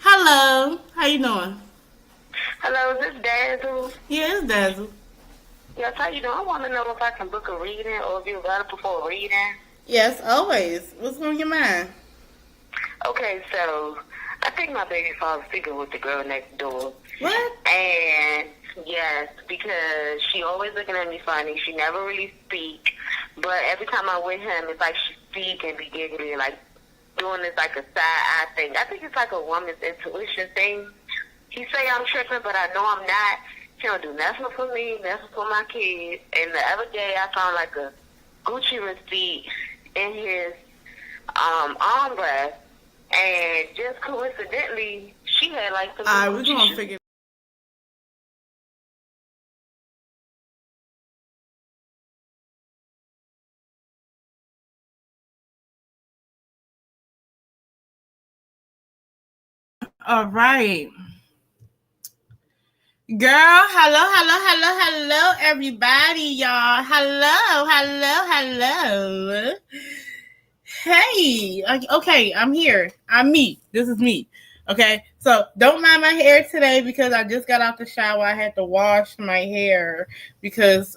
Hello, how you doing? Hello, is this Dazzle? Yeah, it's Dazzle. Yes, how you doing? I want to know if I can book a reading or if you're available for a reading. Yes, always. What's on your mind? Okay, so I think my baby father's sleeping with the girl next door. What? And yes, because she always looking at me funny. She never really speak. But every time I'm with him, it's like she speak and be giggly, like doing this like a side eye thing. I think it's like a woman's intuition thing. He say I'm tripping, but I know I'm not. He don't do nothing for me, nothing for my kids. And the other day, I found like a Gucci receipt in his armrest, and just coincidentally, she had like some Alright, new we're Gucci gonna shoes. figure. All right, girl. Hello, everybody, y'all. Hello. Hey, okay, I'm here. I'm me. This is me. Okay, so don't mind my hair today because I just got out the shower. I had to wash my hair because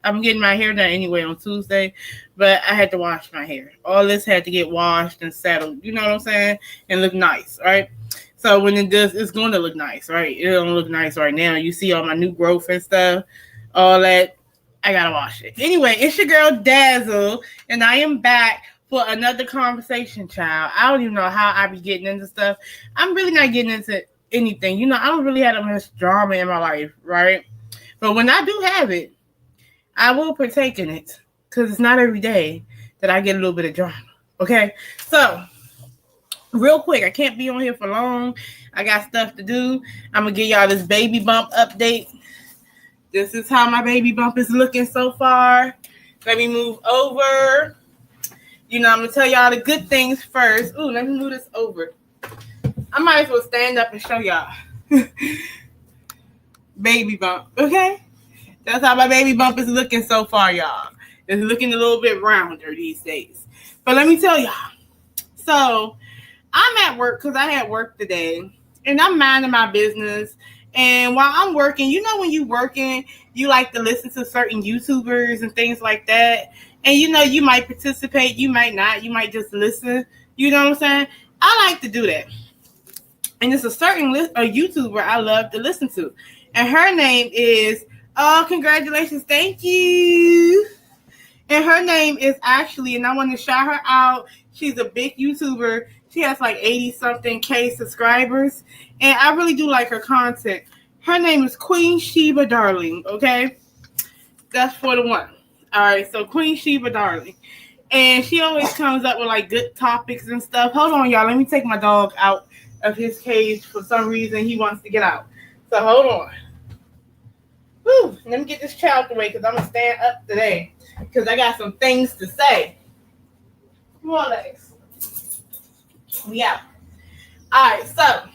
I'm getting my hair done anyway on Tuesday, but I had to wash my hair. All this had to get washed and settled. You know what I'm saying? And look nice, right? So when it does, it's going to look nice, right? It don't look nice right now. You see all my new growth and stuff, all that. I gotta wash it. Anyway, it's your girl Dazzle, and I am back for another conversation, child. I don't even know how I be getting into stuff. I'm really not getting into anything. I don't really have that much drama in my life, right? But when I do have it, I will partake in it because it's not every day that I get a little bit of drama. Okay, so real quick, I can't be on here for long. I got stuff to do. I'm gonna give y'all this baby bump update. This is how my baby bump is looking so far. Let me move over. I'm gonna tell y'all the good things first. Ooh, let me move this over. I might as well stand up and show y'all. Baby bump, okay? That's how my baby bump is looking so far, y'all. It's looking a little bit rounder these days. But let me tell y'all. So I'm at work because I had work today, and I'm minding my business. And while I'm working, when you working, you like to listen to certain YouTubers and things like that. And you might participate, you might not, you might just listen. You know what I'm saying? I like to do that. And it's a certain a YouTuber I love to listen to. And her name is, oh, congratulations, thank you. And her name is Ashley, and I want to shout her out. She's a big YouTuber. She has like 80 something K subscribers. And I really do like her content. Her name is Queen Sheba Darling, okay? That's for the one. All right, so Queen Sheba Darling. And she always comes up with like good topics and stuff. Hold on, y'all. Let me take my dog out of his cage. For some reason, he wants to get out. So hold on. Whew, let me get this child away because I'm going to stand up today because I got some things to say. Come on, Lex. We out. All right, so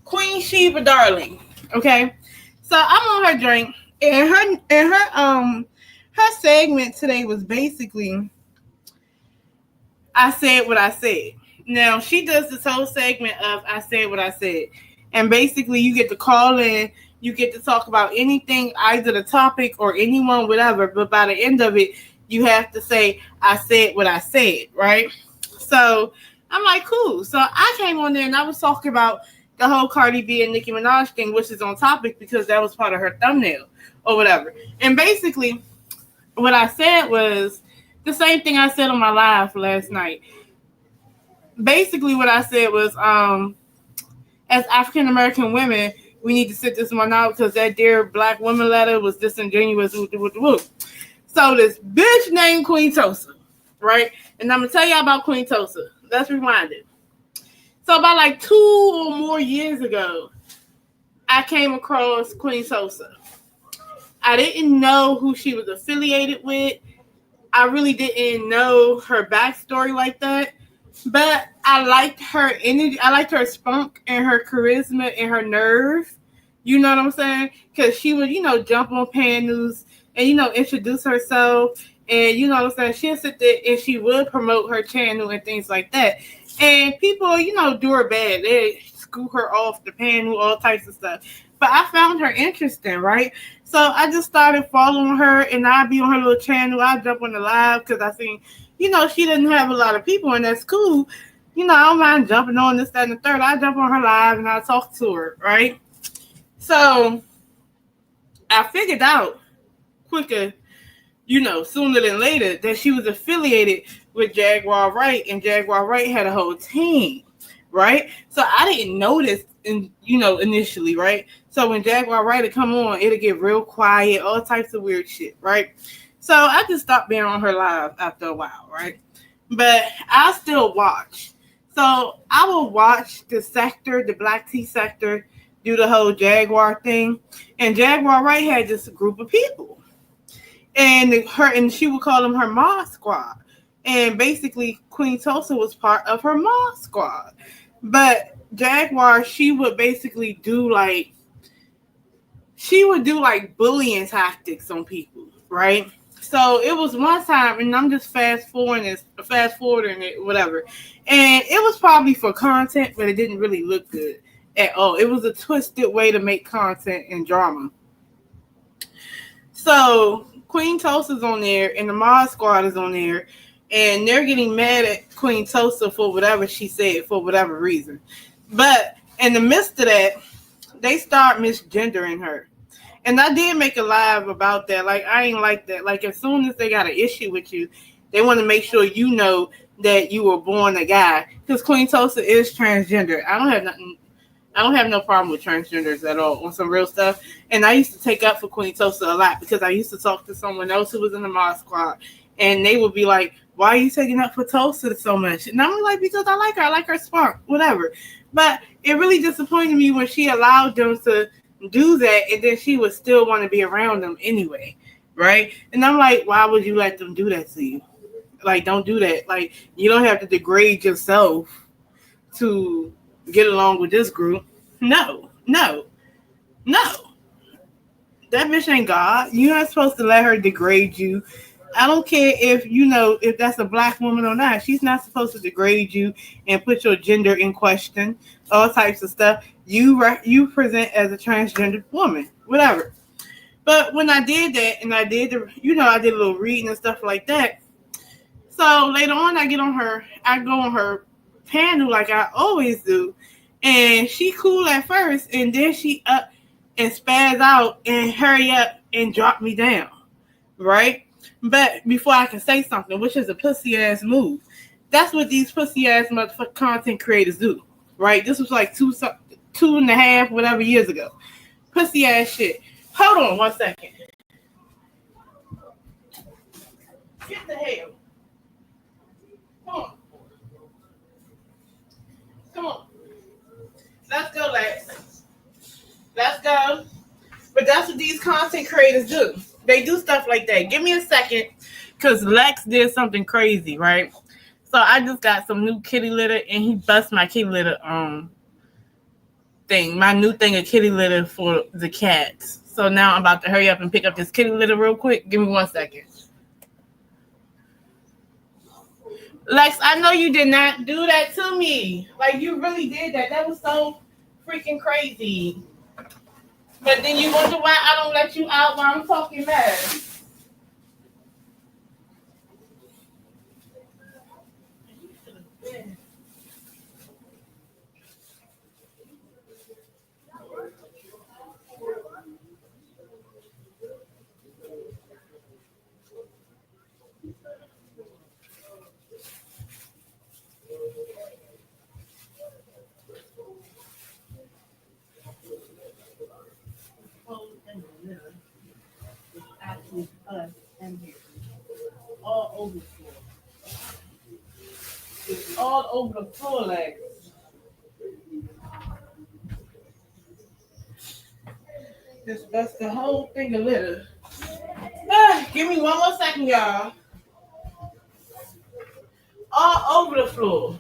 Queen Sheba Darling. Okay, so I'm on her drink, and her segment today was basically I said what I said. Now she does this whole segment of I said what I said, and basically you get to call in, you get to talk about anything, either the topic or anyone, whatever. But by the end of it, you have to say I said what I said, right? So I'm like, cool. So I came on there and I was talking about the whole Cardi B and Nicki Minaj thing, which is on topic because that was part of her thumbnail or whatever. And basically, what I said was the same thing I said on my live last night. Basically, what I said was, as African American women, we need to sit this one out because that dear black woman letter was disingenuous. So this bitch named Queen Tosa, right? And I'm gonna tell y'all about Queen Tosa. Let's rewind it. So about like 2 or more years ago, I came across Queen Tosa. I didn't know who she was affiliated with. I really didn't know her backstory like that. But I liked her energy. I liked her spunk and her charisma and her nerve. You know what I'm saying? Because she would, jump on panels and, introduce herself. And, you know what I'm saying? She'll sit there and she would promote her channel and things like that. And people, do her bad. They scoot her off the panel, all types of stuff. But I found her interesting, right? So I just started following her, and I'd be on her little channel. I'd jump on the live because I seen, she didn't have a lot of people, and that's cool. I don't mind jumping on this, that, and the third. I jump on her live and I talk to her, right? So I figured out quicker, sooner than later, that she was affiliated with Jaguar Wright, and Jaguar Wright had a whole team, right? So I didn't notice, initially, right? So when Jaguar Wright would come on, it'd get real quiet, all types of weird shit, right? So I just stopped being on her live after a while, right? But I still watch. So I will watch the sector, the Black Tea sector, do the whole Jaguar thing, and Jaguar Wright had just a group of people, and she would call them her Mod Squad, and basically Queen Tulsa was part of her Mod Squad. But Jaguar, she would do like bullying tactics on people, right? So it was one time, and I'm just fast forwarding it, whatever. And it was probably for content, but it didn't really look good at all. It was a twisted way to make content and drama. So Queen Tulsa's on there, and the Mod Squad is on there, and they're getting mad at Queen Tulsa for whatever she said for whatever reason. But in the midst of that, they start misgendering her. And I did make a live about that. Like, I ain't like that. Like, as soon as they got an issue with you, they want to make sure you know that you were born a guy. Because Queen Tulsa is transgender. I don't have no problem with transgenders at all on some real stuff. And I used to take up for Queen Tulsa a lot because I used to talk to someone else who was in the Mod Squad. And they would be like, why are you taking up for Tulsa so much? And I'm like, because I like her spunk, whatever. But it really disappointed me when she allowed them to do that, and then she would still want to be around them anyway, right? And I'm like, why would you let them do that to you? Like, don't do that. Like, you don't have to degrade yourself to get along with this group. No. That bitch ain't God. You're not supposed to let her degrade you. I don't care if that's a black woman or not. She's not supposed to degrade you and put your gender in question, all types of stuff. You present as a transgender woman, whatever. But when I did that, and I did I did a little reading and stuff like that. So later on, I go on her panel like I always do, and she cool at first, and then she up and spaz out and hurry up and drop me down, right? But before I can say something, which is a pussy ass move, that's what these pussy ass motherfucking content creators do, right? This was like 2.5 whatever years ago. Pussy ass shit. Hold on 1 second. Get the hell. Come on. Let's go, Lex. Let's go. But that's what these content creators do. They do stuff like that. Give me a second, because Lex did something crazy, right? So I just got some new kitty litter, and he bust my kitty litter thing, my new thing of kitty litter for the cats. So now I'm about to hurry up and pick up this kitty litter real quick. Give me 1 second. Lex, I know you did not do that to me. Like, you really did that. That was so freaking crazy. But then you wonder why I don't let you out while I'm talking mad. Actually, us and here, all over the floor. It's all over the floor, like. Just bust the whole thing of litter. Give me 1 more second, y'all. All over the floor.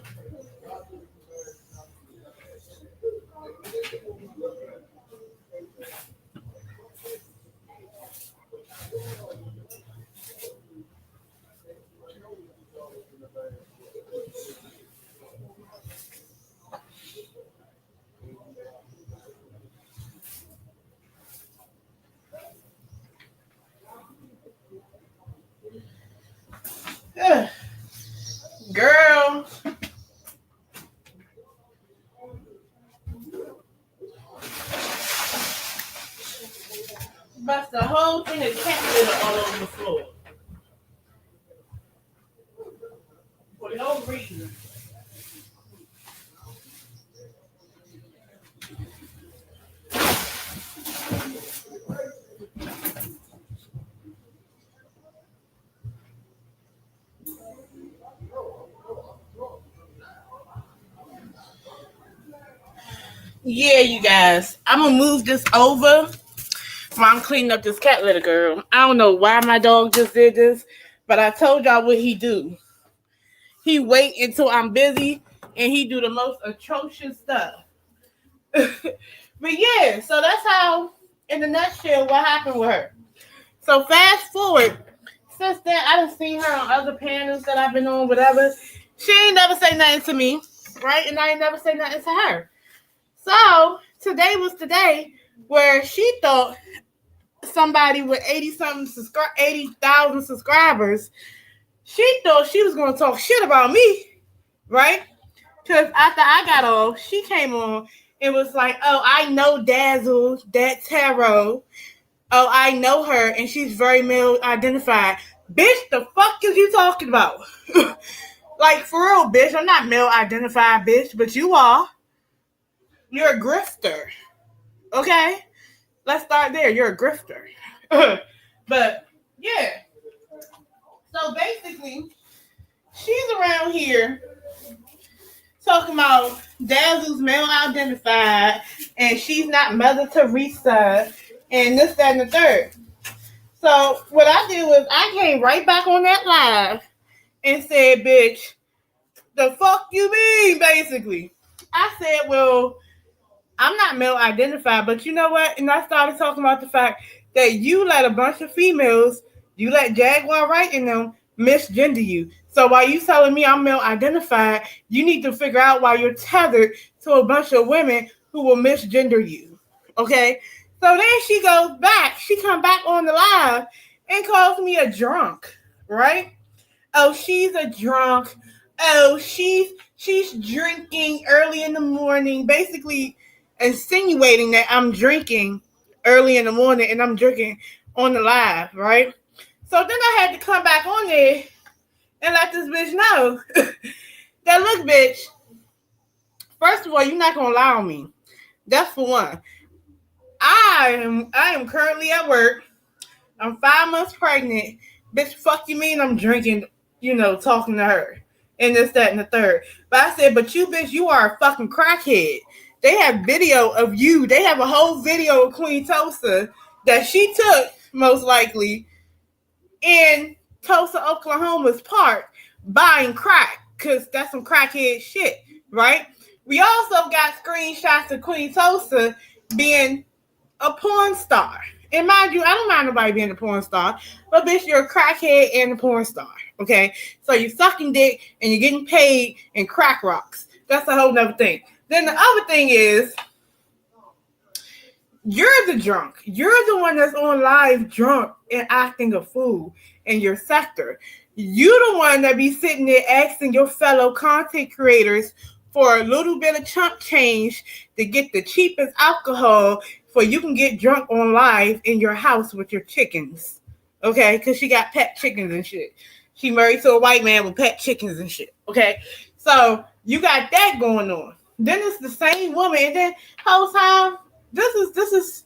But the whole thing of cat litter all over the floor. For no reason. Yeah, you guys. I'm gonna move this over while I'm cleaning up this cat litter, girl. I don't know why my dog just did this, but I told y'all what he do. He wait until I'm busy and he do the most atrocious stuff. But yeah, so that's how, in the nutshell, what happened with her. So fast forward, since then I done seen her on other panels that I've been on, whatever. She ain't never say nothing to me, right? And I ain't never say nothing to her. So today was the day where she thought somebody with 80,000 subscribers, she thought she was gonna talk shit about me, right? Because after I got off, she came on and was like, "Oh, I know Dazzle, that tarot. Oh, I know her, and she's very male identified." Bitch, the fuck is you talking about? Like, for real, bitch. I'm not male identified, bitch, but you are. You're a grifter. Okay? Let's start there. You're a grifter. But, yeah. So, basically, she's around here talking about Dazzle's male identified, and she's not Mother Teresa, and this, that, and the third. So what I did was I came right back on that live and said, "Bitch, the fuck you mean?" Basically, I said, "Well, I'm not male identified, but you know what?" And I started talking about the fact that you let a bunch of females, you let Jaguar Wright in them misgender you. So while you telling me I'm male identified, you need to figure out why you're tethered to a bunch of women who will misgender you. Okay? So then she goes back. She come back on the live and calls me a drunk, right? Oh, she's a drunk. Oh, she's drinking early in the morning, basically insinuating that I'm drinking early in the morning and I'm drinking on the live, right? So then I had to come back on there and let this bitch know that, look, bitch, first of all, you're not gonna lie on me. That's for one. I am currently at work. I'm 5 months pregnant. Bitch, fuck you mean I'm drinking, talking to her. And this, that, and the third. But I said, but you, bitch, you are a fucking crackhead. They have video of you. They have a whole video of Queen Tulsa that she took, most likely, in Tulsa, Oklahoma's park, buying crack. Because that's some crackhead shit, right? We also got screenshots of Queen Tulsa being a porn star. And mind you, I don't mind nobody being a porn star, but bitch, you're a crackhead and a porn star, okay? So you're sucking dick and you're getting paid in crack rocks. That's a whole nother thing. Then the other thing is, you're the drunk. You're the one that's on live drunk and acting a fool in your sector. You the one that be sitting there asking your fellow content creators for a little bit of chump change to get the cheapest alcohol for you can get drunk on live in your house with your chickens. Okay? Because she got pet chickens and shit. She married to a white man with pet chickens and shit. Okay? So you got that going on. Then it's the same woman. And then whole time, this is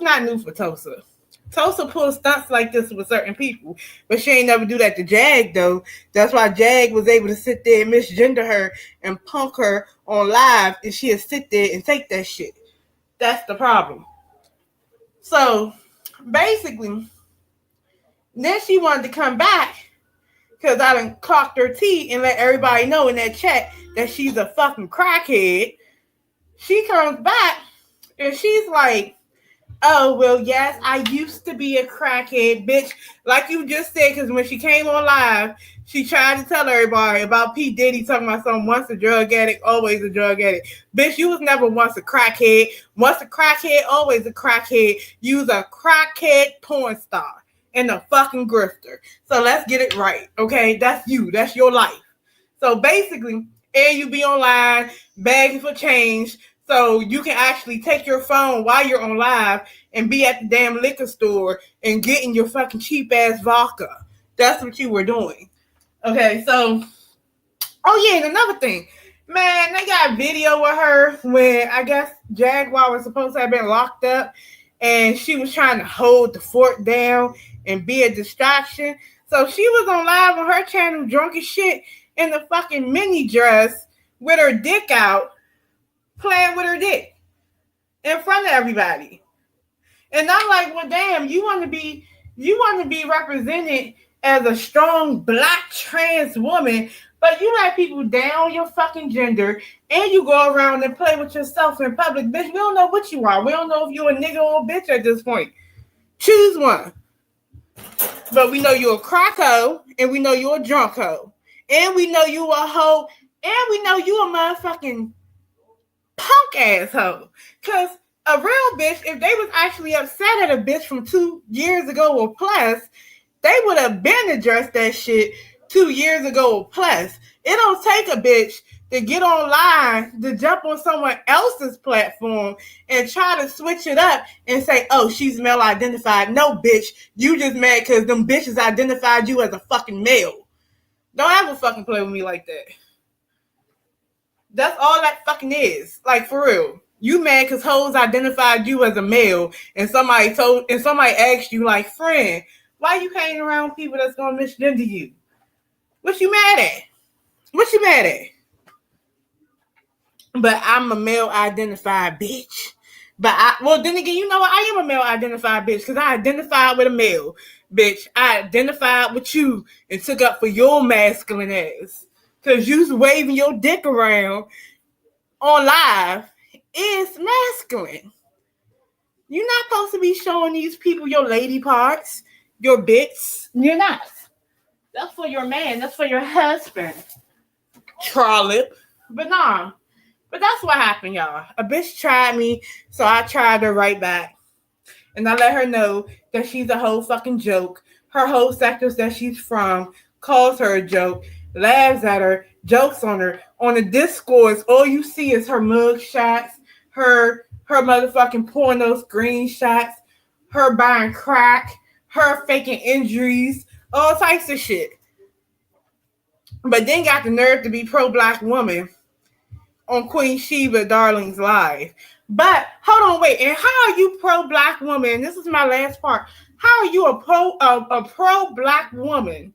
not new for Tulsa. Tulsa pulls stunts like this with certain people, but she ain't never do that to Jag though. That's why Jag was able to sit there and misgender her and punk her on live, and she'll sit there and take that shit. That's the problem. So basically, then she wanted to come back because I done clocked her teeth and let everybody know in that chat that she's a fucking crackhead. She comes back and she's like, "Oh, well, yes, I used to be a crackhead, bitch." Like you just said, because when she came on live, she tried to tell everybody about P. Diddy talking about something, once a drug addict, always a drug addict. Bitch, you was never once a crackhead. Once a crackhead, always a crackhead. You was a crackhead porn star and a fucking grifter. So let's get it right, okay? That's you. That's your life. So basically, and you be online begging for change So you can actually take your phone while you're on live and be at the damn liquor store and getting your fucking cheap ass vodka. That's what you were doing. Okay, so oh yeah, and another thing. Man, they got video of her when I guess Jaguar was supposed to have been locked up and she was trying to hold the fort down and be a distraction. So she was on live on her channel drunk as shit in the fucking mini dress with her dick out, playing with her dick in front of everybody. And I'm like, well, damn, you want to be represented as a strong black trans woman, but you let people down your fucking gender and you go around and play with yourself in public. Bitch, we don't know what you are. We don't know if you're a nigga or a bitch at this point. Choose one. But we know you're a crack hoe and we know you're a drunk hoe. And we know you a hoe and we know you a motherfucking punk asshole. Because a real bitch, if they was actually upset at a bitch from 2 years ago or plus, they would have been addressed that shit 2 years ago or plus. It don't take a bitch to get online, to jump on someone else's platform and try to switch it up and say, oh, she's male identified. No, bitch, you just mad because them bitches identified you as a fucking male. Don't ever fucking play with me like that. That's all that fucking is. Like, for real. You mad because hoes identified you as a male and somebody asked you, like, friend, why you hanging around people that's gonna misgender you? What you mad at? What you mad at? But I'm a male identified bitch. Well, then again, you know what? I am a male identified bitch because I identified with a male, bitch. I identified with you and took up for your masculine ass. Because you waving your dick around on live is masculine. You're not supposed to be showing these people your lady parts, your bits. You're not. That's for your man. That's for your husband. Trollop. But nah. But that's what happened, y'all. A bitch tried me, so I tried her right back. And I let her know that she's a whole fucking joke. Her whole sectors that she's from calls her a joke, laughs at her, jokes on her. On the Discords, all you see is her mug shots, her motherfucking porno screenshots, her buying crack, her faking injuries, all types of shit. But then got the nerve to be pro-black woman on Queen Sheba Darling's live. But hold on, wait. And how are you pro-black woman? This is my last part. How are you a pro-black woman?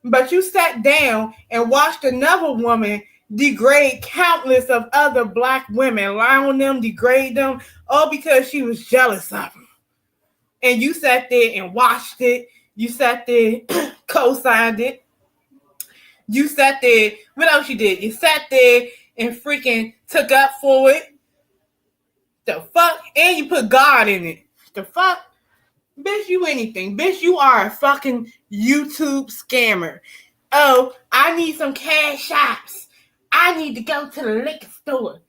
But you sat down and watched another woman degrade countless of other black women, lie on them, degrade them, all because she was jealous of them. And you sat there and watched it. You sat there, co-signed it. You sat there. What else you did? You sat there and freaking took up for it. The fuck? And you put God in it. The fuck? Bitch, you anything. Bitch, you are a fucking YouTube scammer. Oh, I need some cash apps. I need to go to the liquor store.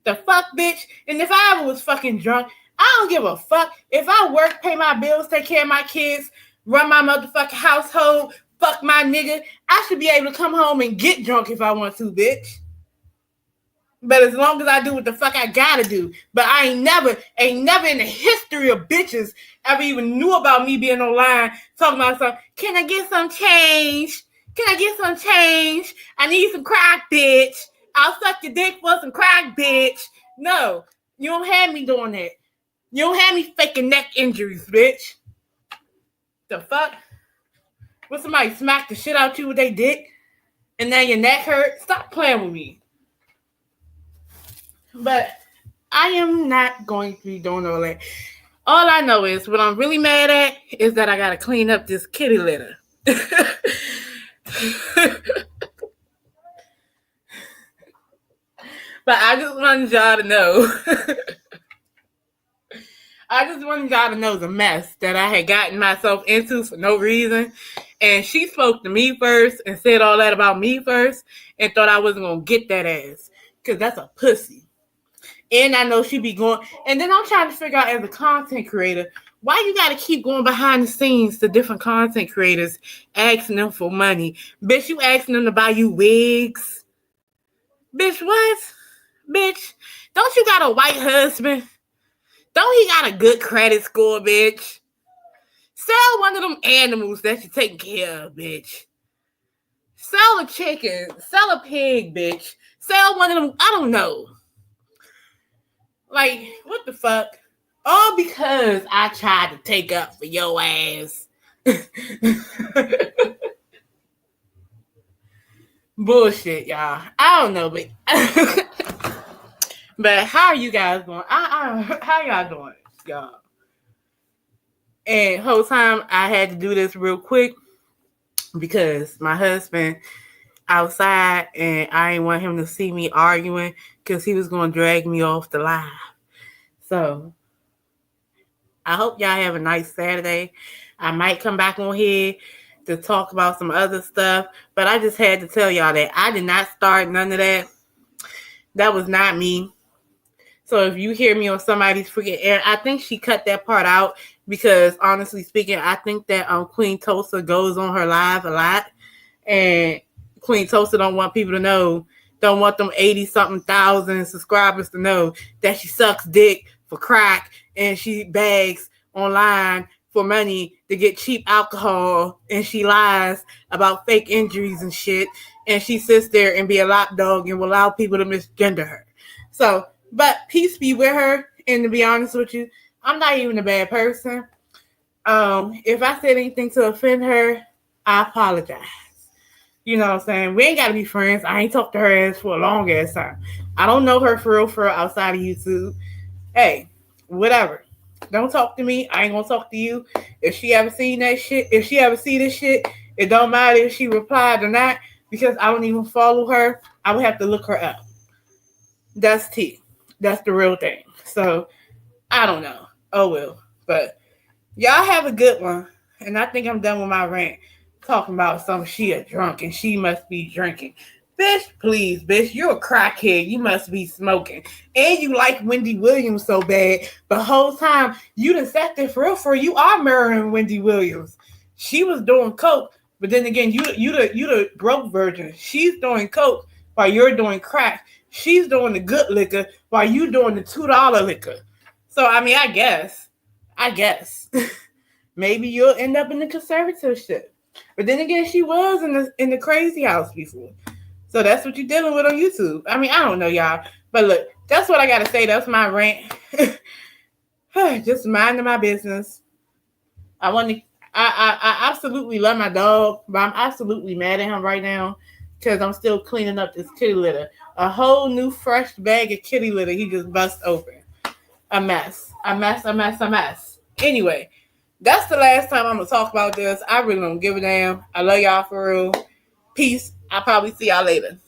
The fuck, bitch? And if I ever was fucking drunk, I don't give a fuck. If I work, pay my bills, take care of my kids, run my motherfucking household, fuck my nigga, I should be able to come home and get drunk if I want to, bitch. But as long as I do what the fuck I gotta do. But I ain't never in the history of bitches ever even knew about me being online talking about something. Can I get some change? Can I get some change? I need some crack, bitch. I'll suck your dick for some crack, bitch. No, you don't have me doing that. You don't have me faking neck injuries, bitch. The fuck? When somebody smacked the shit out you with their dick and now your neck hurt? Stop playing with me. But I am not going to be doing all that. All I know is what I'm really mad at is that I got to clean up this kitty litter. But I just wanted y'all to know. I just wanted y'all to know the mess that I had gotten myself into for no reason. And she spoke to me first and said all that about me first and thought I wasn't going to get that ass. Because that's a pussy. And I know she be going. And then I'm trying to figure out as a content creator, why you got to keep going behind the scenes to different content creators, asking them for money. Bitch, you asking them to buy you wigs. Bitch, what? Bitch, Don't you got a white husband? Don't he got a good credit score, bitch? Sell one of them animals that you taking care of, bitch. Sell a chicken. Sell a pig, bitch. Sell one of them. I don't know. Like, what the fuck? All because I tried to take up for your ass. Bullshit, y'all. I don't know, but but how are you guys doing? How y'all doing, y'all? And whole time I had to do this real quick because my husband outside and I didn't want him to see me arguing because he was going to drag me off the live. So I hope y'all have a nice Saturday. I might come back on here to talk about some other stuff, but I just had to tell y'all that I did not start none of that. That was not me. So if you hear me on somebody's freaking air, I think she cut that part out because honestly speaking, I think that Queen Tulsa goes on her live a lot, and Queen Tulsa don't want people to know, don't want them 80-something thousand subscribers to know that she sucks dick for crack and she begs online for money to get cheap alcohol and she lies about fake injuries and shit, and she sits there and be a lapdog and will allow people to misgender her. So, but peace be with her, and to be honest with you, I'm not even a bad person. If I said anything to offend her, I apologize. You know what I'm saying? We ain't got to be friends. I ain't talked to her ass for a long ass time. I don't know her for real outside of YouTube. Hey, whatever. Don't talk to me. I ain't gonna talk to you. If she ever seen that shit, if she ever see this shit, it don't matter if she replied or not because I don't even follow her. I would have to look her up. That's T. That's the real thing. So, I don't know. Oh, well. But y'all have a good one. And I think I'm done with my rant. Talking about some she a drunk and she must be drinking. Bish, please, Bish, you're a crackhead. You must be smoking. And you like Wendy Williams so bad. But the whole time, you done sat there for real. You are mirroring Wendy Williams. She was doing coke. But then again, you the broke virgin. She's doing coke while you're doing crack. She's doing the good liquor while you doing the $2 liquor. So, I mean, I guess. Maybe you'll end up in the conservatorship. But then again, she was in the crazy house before. So that's what you're dealing with on YouTube. I mean, I don't know, y'all. But look, that's what I got to say. That's my rant. Just minding my business. I absolutely love my dog, but I'm absolutely mad at him right now because I'm still cleaning up this kitty litter. A whole new fresh bag of kitty litter he just bust open. A mess. Anyway, that's the last time I'm going to talk about this. I really don't give a damn. I love y'all for real. Peace. I'll probably see y'all later.